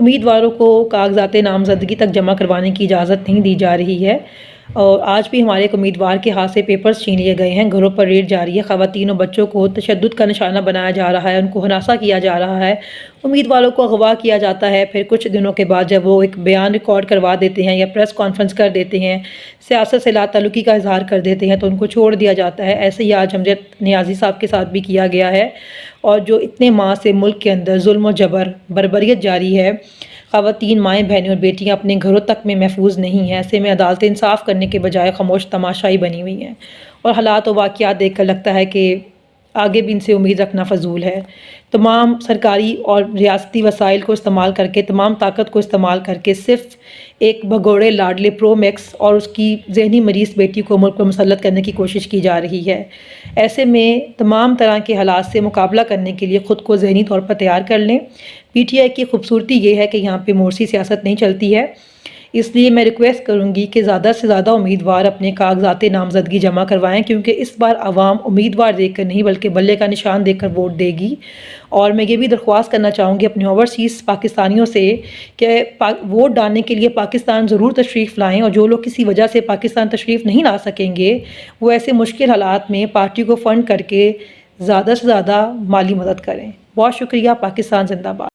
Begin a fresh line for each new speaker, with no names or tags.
امیدواروں کو کاغذات نامزدگی تک جمع کروانے کی اجازت نہیں دی جا رہی ہے، اور آج بھی ہمارے ایک امیدوار کے ہاتھ سے پیپرز چھین لیے گئے ہیں، گھروں پر ریڈ جاری ہے، خواتین اور بچوں کو تشدد کا نشانہ بنایا جا رہا ہے، ان کو ہراساں کیا جا رہا ہے، امیدواروں کو اغوا کیا جاتا ہے، پھر کچھ دنوں کے بعد جب وہ ایک بیان ریکارڈ کروا دیتے ہیں یا پریس کانفرنس کر دیتے ہیں، سیاست سے لا تعلقی کا اظہار کر دیتے ہیں تو ان کو چھوڑ دیا جاتا ہے۔ ایسے ہی آج امجد نیازی صاحب کے ساتھ بھی کیا گیا ہے، اور جو اتنے ماہ سے ملک کے اندر ظلم و جبر بربریت جاری ہے، خواتین، مائیں، بہنیں اور بیٹیاں اپنے گھروں تک میں محفوظ نہیں ہیں، ایسے میں عدالتیں انصاف کرنے کے بجائے خاموش تماشائی بنی ہوئی ہیں، اور حالات و واقعات دیکھ کر لگتا ہے کہ آگے بھی ان سے امید رکھنا فضول ہے۔ تمام سرکاری اور ریاستی وسائل کو استعمال کر کے، تمام طاقت کو استعمال کر کے صرف ایک بھگوڑے لاڈلے پرو میکس اور اس کی ذہنی مریض بیٹی کو ملک پر مسلط کرنے کی کوشش کی جا رہی ہے۔ ایسے میں تمام طرح کے حالات سے مقابلہ کرنے کے لیے خود کو ذہنی طور پر تیار کر لیں۔ پی ٹی آئی کی خوبصورتی یہ ہے کہ یہاں پہ مورسی سیاست نہیں چلتی ہے، اس لیے میں ریکویسٹ کروں گی کہ زیادہ سے زیادہ امیدوار اپنے کاغذات نامزدگی جمع کروائیں، کیونکہ اس بار عوام امیدوار دیکھ کر نہیں بلکہ بلے کا نشان دیکھ کر ووٹ دے گی۔ اور میں یہ بھی درخواست کرنا چاہوں گی اپنے اوورسیز پاکستانیوں سے کہ ووٹ ڈالنے کے لیے پاکستان ضرور تشریف لائیں، اور جو لوگ کسی وجہ سے پاکستان تشریف نہیں لا سکیں گے وہ ایسے مشکل حالات میں پارٹی کو فنڈ کر کے زیادہ سے زیادہ مالی مدد کریں۔ بہت شکریہ۔ پاکستان زندہ باد۔